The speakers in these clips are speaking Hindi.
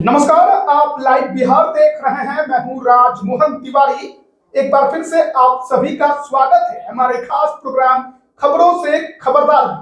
नमस्कार, आप लाइव बिहार देख रहे हैं। मैं हूं राजमोहन तिवारी। एक बार फिर से आप सभी का स्वागत है हमारे खास प्रोग्राम खबरों से खबरदार में।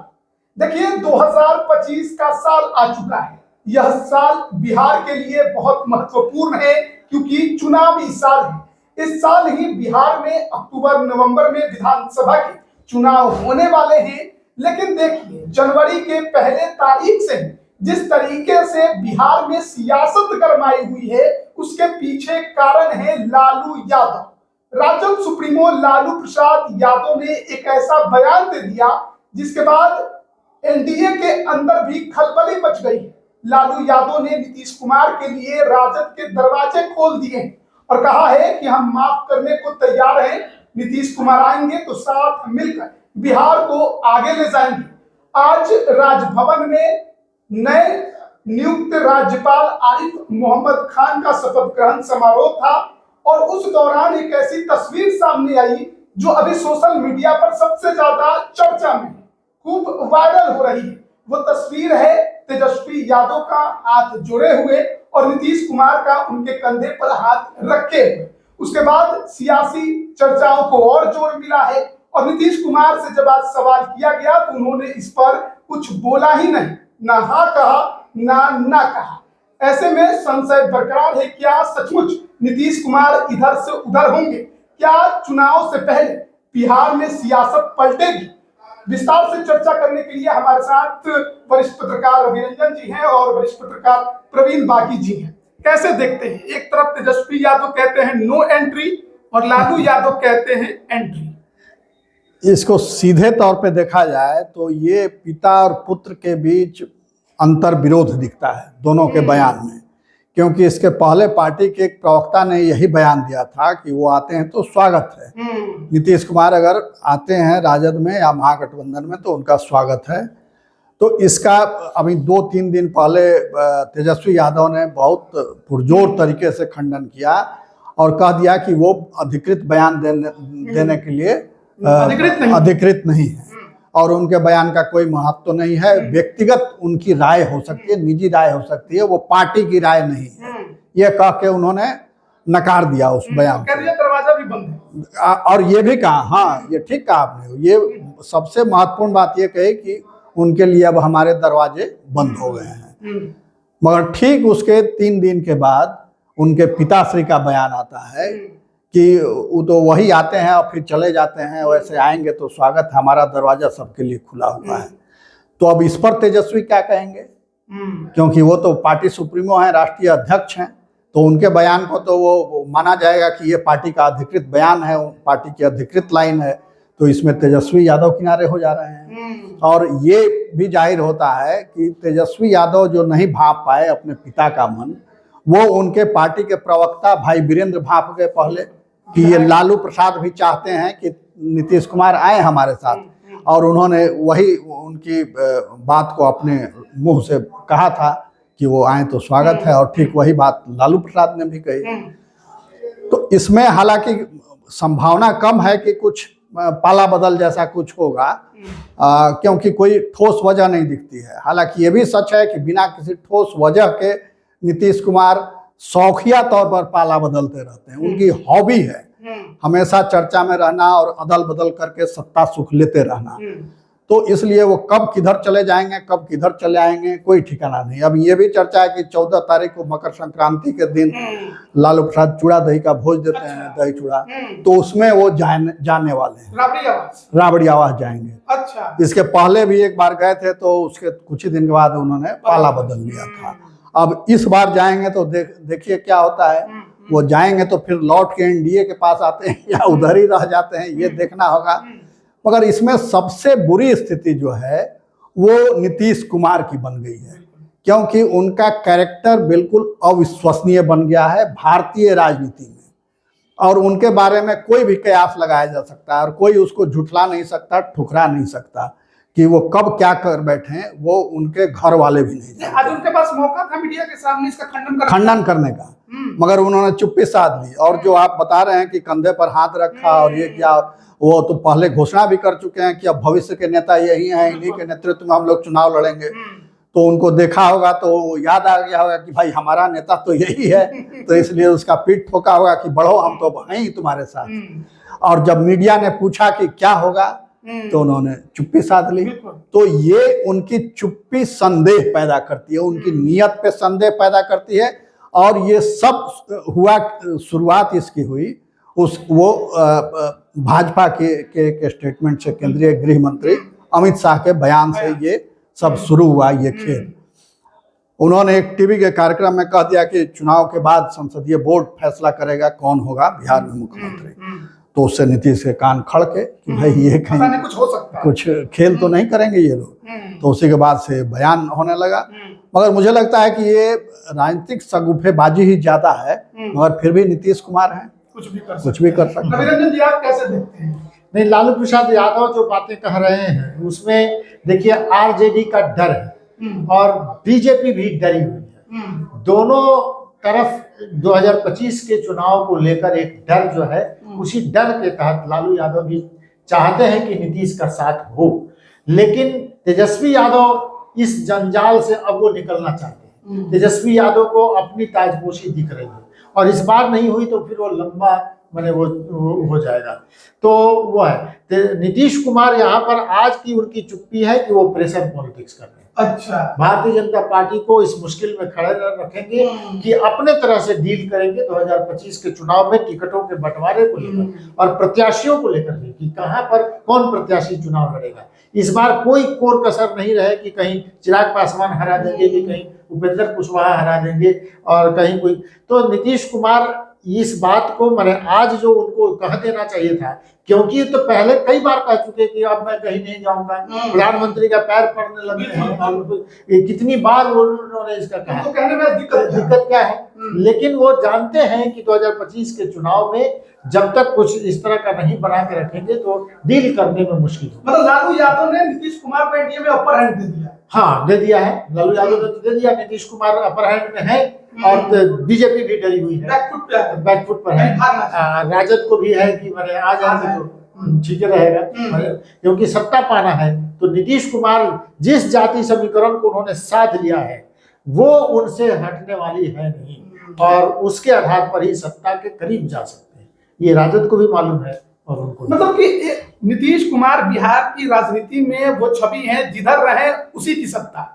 देखिए, 2025 का साल आ चुका है। यह साल बिहार के लिए बहुत महत्वपूर्ण है क्योंकि चुनावी साल है। इस साल ही बिहार में अक्टूबर नवंबर में विधानसभा के चुनाव होने वाले हैं। लेकिन देखिए, जनवरी के पहले तारीख से जिस तरीके से बिहार में सियासत गरमाई हुई है, उसके पीछे कारण है लालू यादव। राजद सुप्रीमो लालू प्रसाद यादव ने एक ऐसा बयान दे दिया जिसके बाद एनडीए के अंदर भी खलबली मच गई है। लालू यादव ने नीतीश कुमार के लिए राजद के दरवाजे खोल दिए हैं और कहा है कि हम माफ करने को तैयार हैं। नीतीश कुमार आएंगे तो साथ मिलकर बिहार को आगे ले जाएंगे। आज राजभवन में नए नियुक्त राज्यपाल आरिफ मोहम्मद खान का शपथ ग्रहण समारोह था और उस दौरान एक ऐसी तस्वीर सामने आई जो अभी सोशल मीडिया पर सबसे ज्यादा चर्चा में खूब वायरल हो रही है। वो तस्वीर है तेजस्वी यादव का हाथ जोड़े हुए और नीतीश कुमार का उनके कंधे पर हाथ रखे हुए। उसके बाद सियासी चर्चाओं को और जोर मिला है और नीतीश कुमार से जब आज सवाल किया गया तो उन्होंने इस पर कुछ बोला ही नहीं, ना हाँ कहा ना कहा। ऐसे में संशय बरकरार है, क्या सचमुच नीतीश कुमार इधर से उधर होंगे? क्या चुनाव से पहले बिहार में सियासत पलटेगी? विस्तार से चर्चा करने के लिए हमारे साथ वरिष्ठ पत्रकार रविरंजन जी हैं और वरिष्ठ पत्रकार प्रवीण बागी जी हैं। कैसे देखते हैं? एक तरफ तेजस्वी यादव कहते हैं नो एंट्री और लालू यादव कहते हैं एंट्री। इसको सीधे तौर पे देखा जाए तो ये पिता और पुत्र के बीच अंतर विरोध दिखता है दोनों के बयान में, क्योंकि इसके पहले पार्टी के एक प्रवक्ता ने यही बयान दिया था कि वो आते हैं तो स्वागत है। नीतीश कुमार अगर आते हैं राजद में या महागठबंधन में तो उनका स्वागत है। तो इसका अभी 2-3 दिन पहले तेजस्वी यादव ने बहुत पुरजोर तरीके से खंडन किया और कह दिया कि वो अधिकृत बयान देने के लिए अधिकृत नहीं है और उनके बयान का कोई महत्व नहीं है। व्यक्तिगत उनकी राय हो सकती है, निजी राय हो सकती है, वो पार्टी की राय नहीं है। ये कह के उन्होंने नकार दिया उस बयान को। दरवाजा भी बंद है और ये भी कहा, हाँ ये ठीक कहा आपने, ये सबसे महत्वपूर्ण बात ये कही कि उनके लिए अब हमारे दरवाजे बंद हो गए हैं। मगर ठीक उसके 3 दिन के बाद उनके पिताश्री का बयान आता है कि वो तो वही आते हैं और फिर चले जाते हैं, वैसे आएंगे तो स्वागत, हमारा दरवाजा सबके लिए खुला हुआ है। तो अब इस पर तेजस्वी क्या कहेंगे? क्योंकि वो तो पार्टी सुप्रीमो हैं, राष्ट्रीय अध्यक्ष हैं, तो उनके बयान को तो वो माना जाएगा कि ये पार्टी का अधिकृत बयान है, पार्टी की अधिकृत लाइन है। तो इसमें तेजस्वी यादव किनारे हो जा रहे हैं और ये भी जाहिर होता है कि तेजस्वी यादव जो नहीं भांप पाए अपने पिता का मन, वो उनके पार्टी के प्रवक्ता भाई वीरेंद्र भांप गए पहले कि ये लालू प्रसाद भी चाहते हैं कि नीतीश कुमार आए हमारे साथ, और उन्होंने वही उनकी बात को अपने मुंह से कहा था कि वो आए तो स्वागत है, और ठीक वही बात लालू प्रसाद ने भी कही। तो इसमें हालांकि संभावना कम है कि कुछ पाला बदल जैसा कुछ होगा, क्योंकि कोई ठोस वजह नहीं दिखती है। हालांकि ये भी सच है कि बिना किसी ठोस वजह के नीतीश कुमार शौकिया तौर पर पाला बदलते रहते हैं। उनकी हॉबी है हमेशा चर्चा में रहना और अदल बदल करके सत्ता सुख लेते रहना। तो इसलिए वो कब किधर चले जाएंगे, कब किधर चले आएंगे, कोई ठिकाना नहीं। अब ये भी चर्चा है कि 14 तारीख को मकर संक्रांति के दिन लालू प्रसाद चूड़ा दही का भोज देते हैं, दही चूड़ा, तो उसमें वो जाने वाले हैं, राबड़ी आवास जाएंगे। अच्छा, इसके पहले भी एक बार गए थे तो उसके कुछ ही दिन के बाद उन्होंने पाला बदल लिया था। अब इस बार जाएंगे तो देखिए क्या होता है। वो जाएंगे तो फिर लौट के एनडीए के पास आते हैं या उधर ही रह जाते हैं, ये देखना होगा। मगर इसमें सबसे बुरी स्थिति जो है वो नीतीश कुमार की बन गई है, क्योंकि उनका कैरेक्टर बिल्कुल अविश्वसनीय बन गया है भारतीय राजनीति में, और उनके बारे में कोई भी कयास लगाया जा सकता है और कोई उसको झुठला नहीं सकता, ठुकरा नहीं सकता कि वो कब क्या कर बैठे, वो उनके घर वाले भी नहीं जानते। आज उनके पास मौका था मीडिया के सामने इसका खंडन करने का, मगर उन्होंने चुप्पी साध ली। और जो आप बता रहे हैं कि कंधे पर हाथ रखा और ये क्या, वो तो पहले घोषणा भी कर चुके हैं कि अब भविष्य के नेता यही हैं, इन्हीं के नेतृत्व में हम लोग चुनाव लड़ेंगे। तो उनको देखा होगा तो याद आ गया होगा कि भाई हमारा नेता तो यही है, तो इसलिए उसका पीठ ठोका होगा कि बढ़ो, हम तो हैं ही तुम्हारे साथ। और जब मीडिया ने पूछा कि क्या होगा, तो उन्होंने चुप्पी साध ली। तो ये उनकी चुप्पी संदेह पैदा करती है, उनकी नीयत पे संदेह पैदा करती है। और ये सब हुआ, शुरुआत इसकी हुई वो भाजपा के स्टेटमेंट से, केंद्रीय गृह मंत्री अमित शाह के बयान से ये सब शुरू हुआ ये खेल। उन्होंने एक टीवी के कार्यक्रम में कह दिया कि चुनाव के बाद संसदीय बोर्ड फैसला करेगा कौन होगा बिहार में मुख्यमंत्री। तो उससे नीतीश के कान खड़के कि भाई ये कहीं कुछ हो सकता है, कुछ खेल तो नहीं करेंगे ये लोग। तो उसी के बाद से बयान होने लगा। मगर मुझे लगता है कि ये राजनीतिक शगुफेबाजी ही ज्यादा है, मगर फिर भी नीतीश कुमार हैं, कुछ भी कर सकते हैं। रविरंजन जी, आप कैसे देखते हैं? नहीं, लालू प्रसाद यादव जो बातें कह रहे हैं उसमें देखिए आरजेडी का डर है और बीजेपी भी डरी हुई है। दोनों तरफ 2025 के चुनाव को लेकर एक डर जो है, उसी डर के तहत लालू यादव भी चाहते हैं कि नीतीश का साथ हो, लेकिन तेजस्वी यादव इस जंजाल से अब वो निकलना चाहते हैं। तेजस्वी यादव को अपनी ताजपोशी दिख रही है और इस बार नहीं हुई तो फिर वो लंबा माने वो हो जाएगा। तो वो है नीतीश कुमार यहाँ पर आज की उनकी चुप्पी है कि वो प्रेशर पॉलिटिक्स कर रहे हैं। अच्छा, भारतीय जनता पार्टी को इस मुश्किल में खड़े रखेंगे कि अपने तरह से डील करेंगे 2025 के चुनाव में टिकटों के बंटवारे को लेकर और प्रत्याशियों को लेकर भी कि कहां पर कौन प्रत्याशी चुनाव लड़ेगा। इस बार कोई कोर कसर नहीं रहे कि कहीं चिराग पासवान हरा देंगे, कि कहीं उपेंद्र कुशवाहा हरा देंगे और कहीं कोई। तो नीतीश कुमार इस बात को मैंने आज जो उनको कह देना चाहिए था, क्योंकि तो पहले कई बार कह चुके कि अब मैं कहीं नहीं जाऊंगा, प्रधानमंत्री का पैर पड़ने लगे हैं, कितनी बार उन्होंने इसका कहा। तो कहने में दिक्कत क्या है, लेकिन वो जानते हैं कि 2025 के चुनाव में जब तक कुछ इस तरह का नहीं बना के रखेंगे तो डील करने में मुश्किल होगा। मतलब लालू यादव ने नीतीश कुमार को एनडीए में अपर हैंड दे दिया। हाँ, दे दिया है, लालू यादव ने दे दिया। नीतीश कुमार अपर हैंड में है और बीजेपी भी डरी हुई है, बैकफुट पर है। राजद को भी है कि मैंने आ जाएंगे तो ठीक रहेगा, क्योंकि सत्ता पाना है। तो नीतीश कुमार जिस जाति समीकरण को उन्होंने साध लिया है वो उनसे हटने वाली है नहीं, और उसके आधार पर ही सत्ता के करीब जा सकते हैं। ये राजद को भी मालूम है और उनको मतलब कि नीतीश कुमार बिहार की राजनीति में वो छवि है, जिधर रहे उसी की सत्ता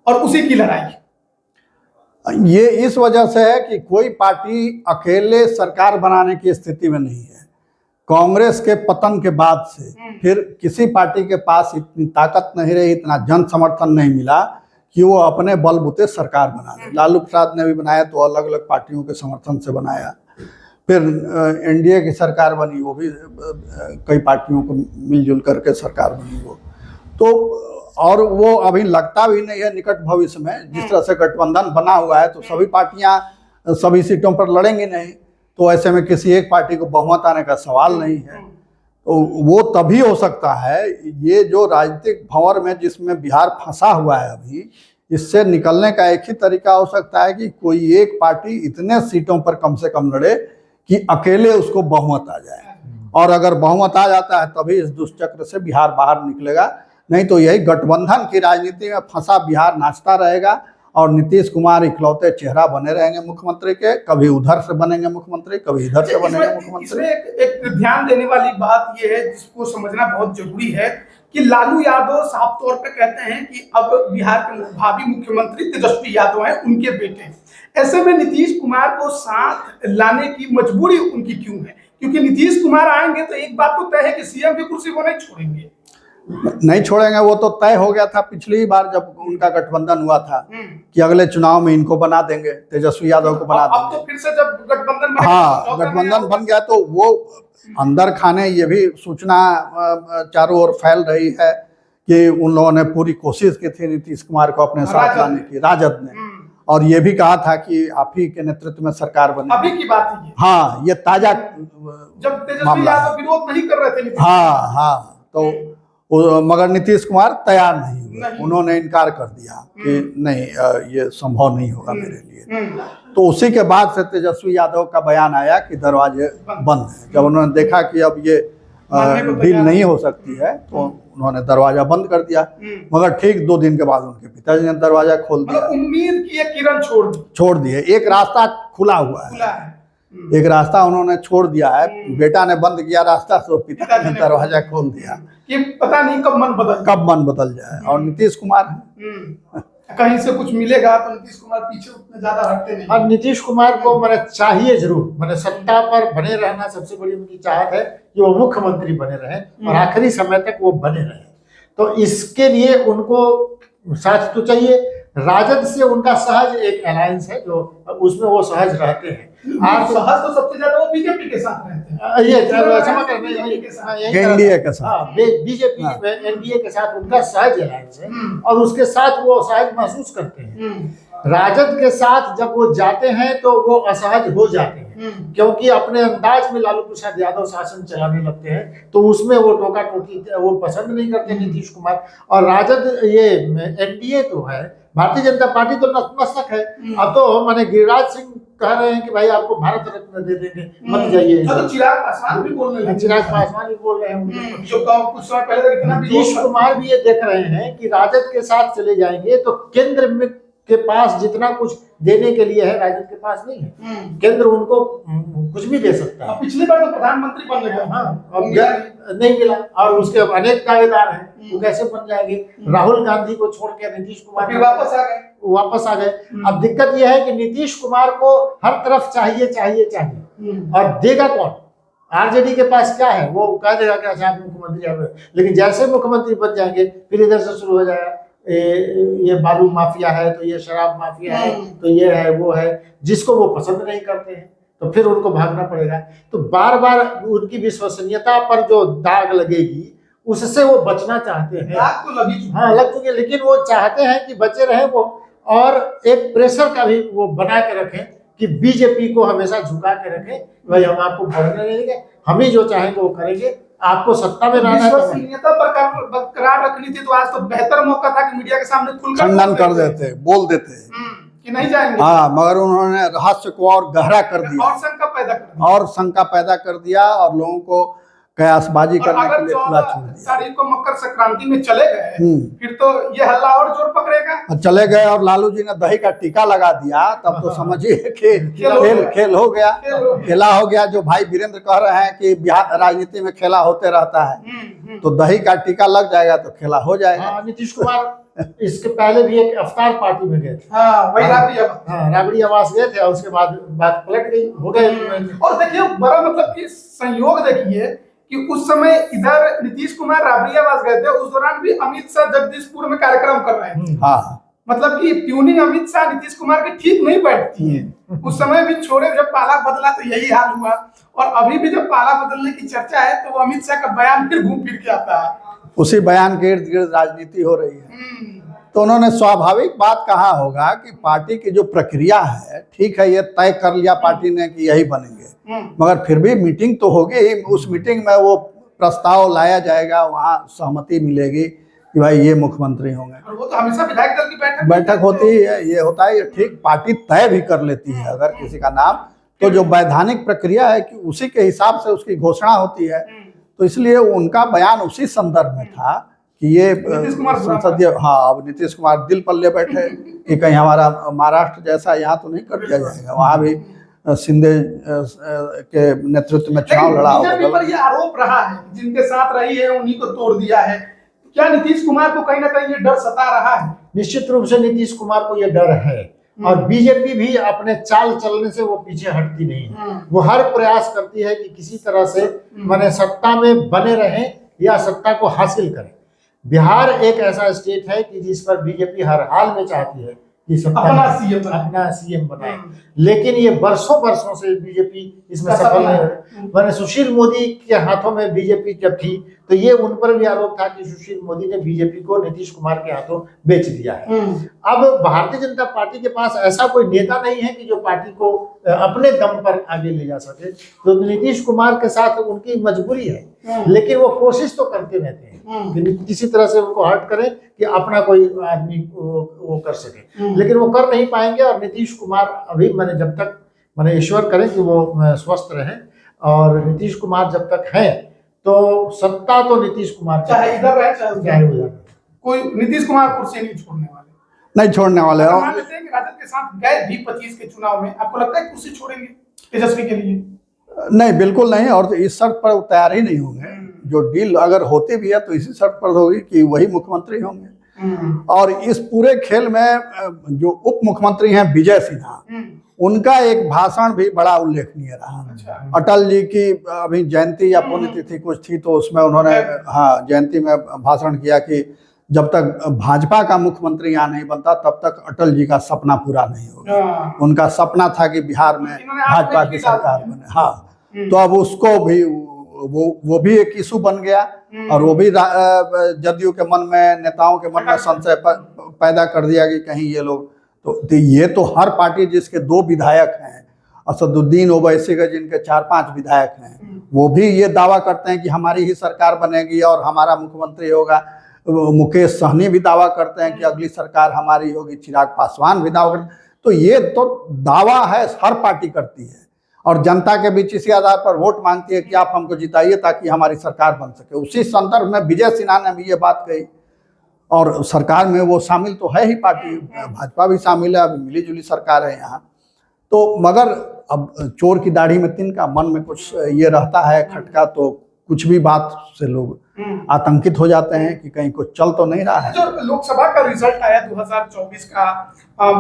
और उसी की लड़ाई। ये इस वजह से है कि कोई पार्टी अकेले सरकार बनाने की स्थिति में नहीं है। कांग्रेस के पतन के बाद से फिर किसी पार्टी के पास इतनी ताकत नहीं रही, इतना जन समर्थन नहीं मिला कि वो अपने बलबूते सरकार बना ले। लालू प्रसाद ने भी बनाया तो अलग अलग पार्टियों के समर्थन से बनाया, फिर एनडीए की सरकार बनी, वो भी कई पार्टियों को मिलजुल करके सरकार बनी वो तो। और वो अभी लगता भी नहीं है निकट भविष्य में, जिस तरह से गठबंधन बना हुआ है तो सभी पार्टियां सभी सीटों पर लड़ेंगी नहीं, तो ऐसे में किसी एक पार्टी को बहुमत आने का सवाल नहीं है। तो वो तभी हो सकता है, ये जो राजनीतिक भंवर में जिसमें बिहार फंसा हुआ है अभी, इससे निकलने का एक ही तरीका हो सकता है कि कोई एक पार्टी इतने सीटों पर कम से कम लड़े कि अकेले उसको बहुमत आ जाए, और अगर बहुमत आ जाता है तभी इस दुष्चक्र से बिहार बाहर निकलेगा। नहीं तो यही गठबंधन की राजनीति में फंसा बिहार नाचता रहेगा और नीतीश कुमार इकलौते चेहरा बने रहेंगे मुख्यमंत्री के। कभी उधर से बनेंगे मुख्यमंत्री, कभी इधर से बनेंगे मुख्यमंत्री। इसमें एक ध्यान देने वाली बात यह है, जिसको समझना बहुत जरूरी है, कि लालू यादव साफ तौर पे कहते हैं कि अब बिहार के भावी मुख्यमंत्री तेजस्वी यादव हैं, उनके बेटे। ऐसे में नीतीश कुमार को साथ लाने की मजबूरी उनकी क्यों है? क्योंकि नीतीश कुमार आएंगे तो एक बात तो तय है कि सीएम की कुर्सी को नहीं छोड़ेंगे। नहीं छोड़ेंगे, वो तो तय हो गया था पिछली बार जब उनका गठबंधन हुआ था कि अगले चुनाव में इनको बना देंगे, तेजस्वी यादव को बना देंगे। अब तो फिर से जब गठबंधन हाँ, गठबंधन बन गया तो वो अंदर खाने ये भी सूचना चारों ओर फैल रही है कि उन लोगों ने पूरी कोशिश की थी नीतीश कुमार को अपने साथ लाने की, राजद ने, और ये भी कहा था कि आप ही के नेतृत्व में सरकार बने। अभी की बात है ये। हाँ, ये ताजा जब तेजस्वी यादव विरोध नहीं कर रहे थे। हाँ, तो मगर नीतीश कुमार तैयार नहीं हुए, उन्होंने इनकार कर दिया कि नहीं, ये संभव नहीं होगा मेरे लिए। तो उसी के बाद से तेजस्वी यादव का बयान आया कि दरवाजे बंद हैं। जब उन्होंने देखा कि अब ये डील नहीं हो सकती है, तो उन्होंने दरवाजा बंद कर दिया। मगर ठीक 2 दिन के बाद उनके पिताजी ने दरवाजा खोल दिया। मतलब उम्मीद की एक किरण छोड़ दिए, एक रास्ता खुला हुआ है, है। एक रास्ता उन्होंने छोड़ दिया है। बेटा ने बंद किया रास्ता, तो पिता ने दरवाजा खोल दिया कि पता नहीं कब मन बदल जाए। और नीतीश कुमार कहीं से कुछ मिलेगा तो नीतीश कुमार पीछे उतने ज्यादा हटते नहीं। और नीतीश कुमार को मैंने चाहिए जरूर, मैंने सत्ता पर बने रहना सबसे बड़ी उनकी चाहत है कि वो मुख्यमंत्री बने रहे और आखिरी समय तक वो बने रहे। तो इसके लिए उनको साथ तो चाहिए। राजद से उनका सहज एक अलायंस है, जो उसमें वो सहज रहते हैं। आज सहज तो सबसे ज्यादा वो बीजेपी के साथ रहते हैं। ये एनडीए के साथ, बीजेपी एनडीए के साथ उनका सहज अलायंस है और उसके साथ वो सहज महसूस करते हैं। राजद के साथ जब वो जाते हैं तो वो असहज हो जाते हैं, क्योंकि अपने अंदाज में लालू प्रसाद यादव शासन चलाने लगते हैं, तो उसमें वो टोका टोकी वो पसंद नहीं करते नीतीश कुमार। और राजद ये एनडीए तो है, भारतीय जनता पार्टी तो नतमस्तक है। अब तो माने गिरिराज सिंह कह रहे हैं कि भाई आपको भारत रत्न दे देंगे, मत जाइए। तो चिराग पासवान भी बोल रहे हैं, चिराग पासवान भी बोल रहे हैं। जो कुछ समय पहले इतना नीतीश कुमार भी ये देख रहे हैं कि राजद के साथ चले जाएंगे तो केंद्र में के पास जितना कुछ देने के लिए है राजद के पास नहीं है। केंद्र उनको कुछ भी दे सकता है। पिछली बार तो प्रधानमंत्री बन गए, अब नहीं मिला और उसके अनेक दावेदार हैं, वो कैसे बन जाएंगे। राहुल गांधी को छोड़ के नीतीश कुमार वापस आ गए। अब दिक्कत यह है कि नीतीश कुमार को हर तरफ चाहिए चाहिए चाहिए, और देगा कौन? आरजेडी के पास क्या है? वो कह देगा कि अच्छा मुख्यमंत्री है, लेकिन जैसे मुख्यमंत्री बन जाएंगे फिर इधर से शुरू हो जाएगा ये बालू माफिया है, तो ये शराब माफिया है, तो ये है वो है, जिसको वो पसंद नहीं करते हैं तो फिर उनको भागना पड़ेगा। तो बार बार उनकी विश्वसनीयता पर जो दाग लगेगी उससे वो बचना चाहते हैं। दाग तो लगी, हाँ लग चुके, लेकिन वो चाहते हैं कि बचे रहे वो, और एक प्रेशर का भी वो बना के रखें कि बीजेपी को हमेशा झुका के रखें, भाई हम आपको बढ़ने नहीं देंगे, हम ही जो चाहेंगे वो करेंगे, आपको सत्ता में रहना है। विश्वसनीयता बरकरार रखनी थी, तो आज तो बेहतर मौका था कि मीडिया के सामने खुलकर खंडन कर देते, बोल देते कि नहीं जाएंगे। हाँ, मगर उन्होंने रहस्य को और गहरा कर दिया और शंका पैदा कर दिया और लोगों को कयासबाजी करने के लिए खुला छोड़ दिया। तारीख को मकर संक्रांति में चले गए, फिर तो ये हल्ला और जोर पकड़ेगा। चले गए और लालू जी ने दही का टीका लगा दिया, तब तो समझिए कि खेल हो गया, खेला हो गया। जो भाई वीरेंद्र कह रहे हैं कि बिहार राजनीति में खेला होते रहता है, तो दही का टीका लग जाएगा तो खेला हो जाएगा। नीतीश कुमार इसके पहले भी एक अवतार पार्टी में गए थे, वही राबड़ी आवास गए थे, और उसके बाद बात पलट गई, हो गए। और देखिए बड़ा मतलब कि संयोग देखिए कि उस समय इधर नीतीश कुमार राबड़ी आवास गए थे, उस दौरान भी अमित शाह जगदीशपुर में कार्यक्रम कर रहे थे। मतलब कि ट्यूनिंग अमित शाह नीतीश कुमार की ठीक नहीं बैठती है। उस समय भी छोड़े, जब पाला बदला तो यही हाल हुआ, और अभी भी जब पाला बदलने की चर्चा है तो अमित शाह का बयान फिर घूम फिर के आता है, उसी बयान के इर्द गिर्द राजनीति हो रही है। तो उन्होंने स्वाभाविक बात कहा होगा कि पार्टी की जो प्रक्रिया है, ठीक है, ये तय कर लिया पार्टी ने कि यही बनेंगे, मगर फिर भी मीटिंग तो होगी। उस मीटिंग में वो प्रस्ताव लाया जाएगा, वहाँ सहमति मिलेगी कि भाई ये मुख्यमंत्री होंगे। और वो तो हमेशा विधायक दल की बैठक होती है, ये होता है। ठीक, पार्टी तय भी कर लेती है अगर किसी का नाम, तो जो वैधानिक प्रक्रिया है कि उसी के हिसाब से उसकी घोषणा होती है। तो इसलिए उनका बयान उसी संदर्भ में था कि ये संसदीय, हाँ, अब नीतीश कुमार दिल पर ले बैठे कि कहीं हमारा महाराष्ट्र जैसा यहाँ तो नहीं कर दिया जाएगा। वहाँ भी शिंदे के नेतृत्व में चुनाव लड़ा होगा। ये आरोप रहा है जिनके साथ रही है उन्हीं को तोड़ दिया है। क्या नीतीश कुमार को कहीं ना कहीं ये डर सता रहा है? निश्चित रूप से नीतीश कुमार को ये डर है, और बीजेपी भी अपने चाल चलने से वो पीछे हटती नहीं है। वो हर प्रयास करती है कि किसी तरह से माने सत्ता में बने रहें या सत्ता को हासिल करें। बिहार एक ऐसा स्टेट है कि जिस पर बीजेपी हर हाल में चाहती है कि सत्ता अपना सीएम बनाए, लेकिन ये बरसों से बीजेपी इसमें सफल नहीं है। मैंने सुशील मोदी के हाथों में बीजेपी जब थी तो ये उन पर भी आरोप था कि सुशील मोदी ने बीजेपी को नीतीश कुमार के हाथों बेच दिया है। अब भारतीय जनता पार्टी के पास ऐसा कोई नेता नहीं है कि जो पार्टी को अपने दम पर आगे ले जा सके, तो नीतीश कुमार के साथ उनकी मजबूरी है, लेकिन वो कोशिश तो करते रहते हैं कि किसी तरह से उनको हर्ट करें कि अपना कोई आदमी वो कर सके, लेकिन वो कर नहीं पाएंगे। और नीतीश कुमार अभी मैंने जब तक ईश्वर करें कि वो स्वस्थ रहें, और नीतीश कुमार जब तक हैं तो सत्ता तो नीतीश कुमार की चाहे इधर रहे चाहे उधर। चाहे उधर। कोई नीतीश कुमार कुर्सी नहीं छोड़ने वाले। नहीं छोड़ने वाले अगर हो। मान लेते हैं कि राजद के साथ गए भी 25 के चुनाव में, आपको लगता है कुर्सी छोड़ेंगे तेजस्वी के लिए? नहीं, बिल्कुल नहीं, और इस शर्त पर वो तैयार ही नहीं होंगे। जो डील अगर होती भी है तो इसी शर्त पर होगी कि वही मुख्यमंत्री होंगे। और इस पूरे खेल में जो उप मुख्यमंत्री हैं विजय सिन्हा, उनका एक भाषण भी बड़ा उल्लेखनीय रहा। अच्छा। अटल जी की अभी जयंती या पुण्यतिथि कुछ थी, तो उसमें उन्होंने जयंती में भाषण किया कि जब तक भाजपा का मुख्यमंत्री यहाँ नहीं बनता तब तक अटल जी का सपना पूरा नहीं होगा। उनका सपना था कि बिहार में भाजपा की सरकार बने। हाँ, तो अब उसको भी वो भी एक इशू बन गया, और वो भी जदयू के मन में, नेताओं के मन में संशय पैदा कर दिया कि कहीं ये लोग तो ये तो हर पार्टी जिसके 2 विधायक हैं, असदुद्दीन ओवैसी के जिनके 4-5 विधायक हैं, वो भी ये दावा करते हैं कि हमारी ही सरकार बनेगी और हमारा मुख्यमंत्री होगा। मुकेश सहनी भी दावा करते हैं कि अगली सरकार हमारी होगी, चिराग पासवान भी दावा करते हैं। तो ये तो दावा है, हर पार्टी करती है, और जनता के बीच इसी आधार पर वोट मांगती है कि आप हमको जिताइए ताकि हमारी सरकार बन सके। उसी संदर्भ में विजय सिन्हा ने भी ये बात कही, और सरकार में वो शामिल तो है ही, पार्टी भाजपा भी शामिल है, अभी मिली जुली सरकार है यहाँ। तो मगर अब चोर की दाढ़ी में तिनका, मन में कुछ ये रहता है खटका, तो कुछ भी बात से लोग आतंकित हो जाते हैं कि कहीं कुछ चल तो नहीं रहा है। जो लोकसभा का रिजल्ट आया 2024 का,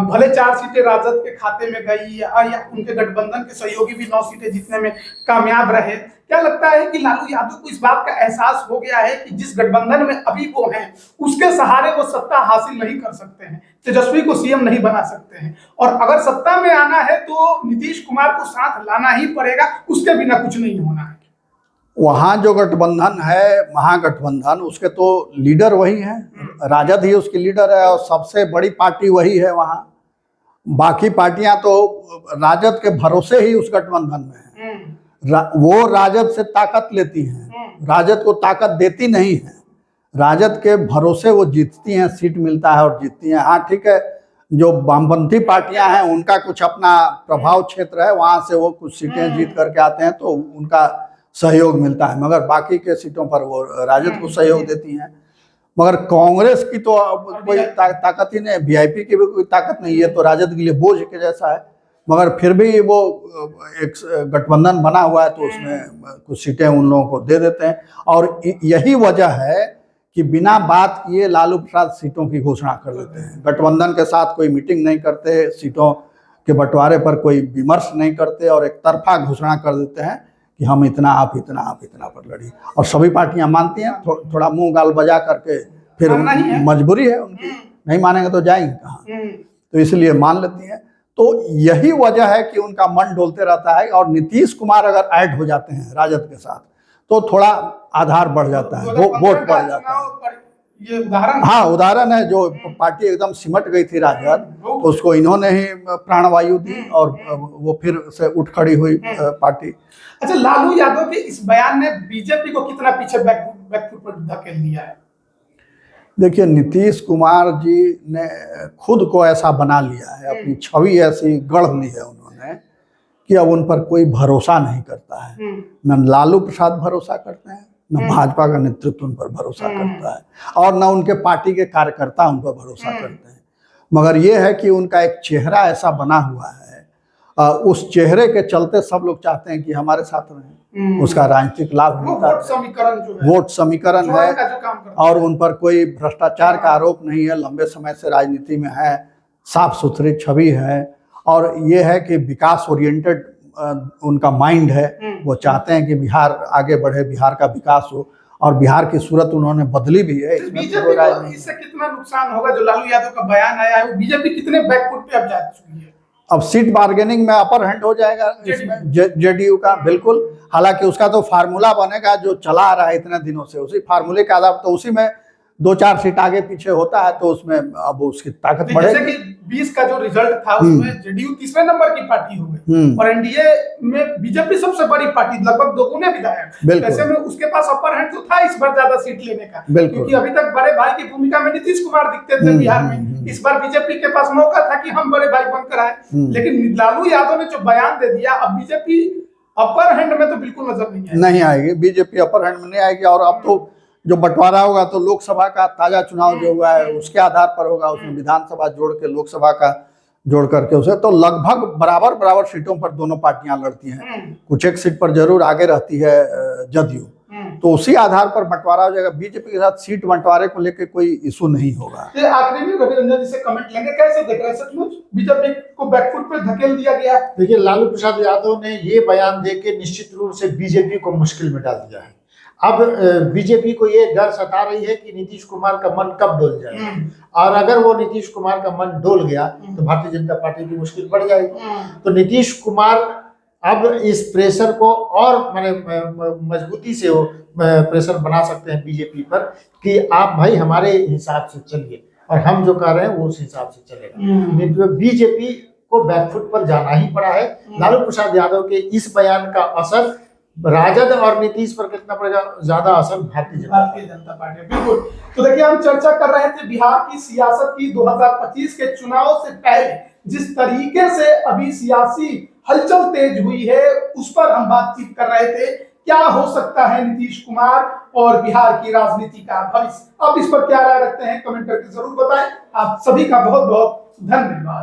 भले 4 सीटें राजद के खाते में गई या उनके गठबंधन के सहयोगी भी 9 सीटें जीतने में कामयाब रहे, क्या लगता है कि लालू यादव को इस बात का एहसास हो गया है कि जिस गठबंधन में अभी वो हैं उसके सहारे वो सत्ता हासिल नहीं कर सकते हैं, तेजस्वी को सीएम नहीं बना सकते हैं, और अगर सत्ता में आना है तो नीतीश कुमार को साथ लाना ही पड़ेगा, उसके बिना कुछ नहीं होना है? वहाँ जो गठबंधन है, महागठबंधन, उसके तो लीडर वही हैं, राजद ही उसकी लीडर है और सबसे बड़ी पार्टी वही है वहाँ। बाकी पार्टियां तो राजद के भरोसे ही उस गठबंधन में हैं। वो राजद से ताकत लेती हैं, राजद को ताकत देती नहीं है। राजद के भरोसे वो जीतती हैं, सीट मिलता है और जीतती हैं। हाँ ठीक है, जो वामपंथी पार्टियां हैं उनका कुछ अपना प्रभाव क्षेत्र है, वहाँ से वो कुछ सीटें जीत करके आते हैं तो उनका सहयोग मिलता है, मगर बाकी के सीटों पर वो राजद को सहयोग देती हैं। मगर कांग्रेस की तो कोई ताकत ही नहीं, वीआईपी की भी कोई ताकत नहीं है, तो राजद के लिए बोझ के जैसा है। मगर फिर भी वो एक गठबंधन बना हुआ है तो उसमें कुछ सीटें उन लोगों को दे देते हैं, और यही वजह है कि बिना बात किए लालू प्रसाद सीटों की घोषणा कर देते हैं। गठबंधन के साथ कोई मीटिंग नहीं करते, सीटों के बंटवारे पर कोई विमर्श नहीं करते, और एक तरफा घोषणा कर देते हैं कि हम इतना, आप इतना पर लड़ी, और सभी पार्टियां मानती हैं। थोड़ा मुंह गाल बजा करके, फिर मजबूरी है उनकी, नहीं मानेंगे तो जाएंगे कहाँ, तो इसलिए मान लेती हैं। तो यही वजह है कि उनका मन डोलते रहता है, और नीतीश कुमार अगर ऐड हो जाते हैं राजद के साथ तो थोड़ा आधार बढ़ जाता है, वोट बढ़ जाता है। ये उदाहरण, हाँ उदाहरण है, जो पार्टी एकदम सिमट गई थी राजद, तो उसको इन्होंने ही प्राणवायु दी और वो फिर से उठ खड़ी हुई पार्टी। अच्छा, लालू यादव के इस बयान ने बीजेपी को कितना पीछे बैकफुट पर धकेल दिया है? देखिए, नीतीश कुमार जी ने खुद को ऐसा बना लिया है, अपनी छवि ऐसी गढ़ ली है उन्होंने कि अब उन पर कोई भरोसा नहीं करता है। न लालू प्रसाद भरोसा करते हैं, न भाजपा का नेतृत्व उन पर भरोसा करता है, और न उनके पार्टी के कार्यकर्ता उन पर भरोसा करते हैं। मगर ये है कि उनका एक चेहरा ऐसा बना हुआ है, उस चेहरे के चलते सब लोग चाहते हैं कि हमारे साथ रहें, उसका राजनीतिक लाभ मिलता है। वोट समीकरण है, और उन पर कोई भ्रष्टाचार का आरोप नहीं है, लंबे समय से राजनीति में है, साफ सुथरी छवि है, और ये है कि विकास ओरिएंटेड उनका माइंड है। वो चाहते हैं कि बिहार आगे बढ़े, बिहार का विकास हो, और बिहार की सूरत उन्होंने बदली भी है। बीजेपी को इससे कितना नुकसान होगा? जो लालू यादव का बयान आया है, वो बीजेपी कितने बैकफुट पे अब जा चुकी है? अब सीट बार्गेनिंग में अपर हैंड हो जाएगा इसमें जेडीयू का, बिल्कुल। हालांकि उसका तो फार्मूला बनेगा जो चला आ रहा है इतने दिनों से, उसी फार्मूले के आधार पर, तो उसी में 2-4 सीट आगे पीछे होता है, तो उसमें अब उसकी ताकत बढ़ेगी। जैसे कि 20 का जो रिजल्ट था उसमें जेडीयू तीसरे नंबर की पार्टी हो गई, और एनडीए में बीजेपी सबसे बड़ी पार्टी, लगभग 2 गुने विधायक। ऐसे में उसके पास अपर हैंड तो था इस बार ज्यादा सीट लेने का, क्योंकि अभी तक बड़े भाई की भूमिका में नीतीश कुमार दिखते थे बिहार में। इस बार बीजेपी के पास मौका था कि हम बड़े भाई बनकर आए, लेकिन लालू यादव ने जो बयान दे दिया, अब बीजेपी अपर हैंड में तो बिल्कुल नजर नहीं है। नहीं आएगी, बीजेपी अपर हैंड में नहीं आएगी। और अब तो जो बंटवारा होगा तो लोकसभा का ताजा चुनाव जो हुआ है उसके आधार पर होगा, उसमें विधानसभा जोड़ के लोकसभा का जोड़ करके उसे, तो लगभग बराबर बराबर सीटों पर दोनों पार्टियां लड़ती हैं। कुछ एक सीट पर जरूर आगे रहती है जदयू, तो उसी आधार पर बंटवारा हो जाएगा। बीजेपी के साथ सीट बंटवारे को लेकर कोई इशू नहीं होगा। तो आखिरी में रवि रंजन जी से कमेंट लेंगे, कैसे देख रहे हैं सचमुच बीजेपी को बैकफुट पे धकेल दिया गया? देखिए, लालू प्रसाद यादव ने ये बयान देके निश्चित रूप से बीजेपी को मुश्किल में डाल दिया है। अब बीजेपी को ये डर सता रही है कि नीतीश कुमार का मन कब डोल जाए, और अगर वो नीतीश कुमार का मन डोल गया तो भारतीय जनता पार्टी की मुश्किल बढ़ जाएगी। तो नीतीश कुमार अब इस प्रेशर को और माने मजबूती से वो प्रेशर बना सकते हैं बीजेपी पर कि आप भाई हमारे हिसाब से चलिए और हम जो कर रहे हैं वो उस हिसाब से चलेगा। बीजेपी को बैकफुट पर जाना ही पड़ा है। लालू प्रसाद यादव के इस बयान का असर राजद और नीतीश पर कितना पड़ेगा, ज्यादा असर भारतीय जनता पार्टी। बिल्कुल। तो देखिए, हम चर्चा कर रहे थे बिहार की सियासत की 2025 के चुनाव से पहले जिस तरीके से अभी सियासी हलचल तेज हुई है उस पर हम बातचीत कर रहे थे। क्या हो सकता है नीतीश कुमार और बिहार की राजनीति का भविष्य? आप इस पर क्या राय रखते हैं कमेंट करके जरूर बताएं। आप सभी का बहुत बहुत धन्यवाद।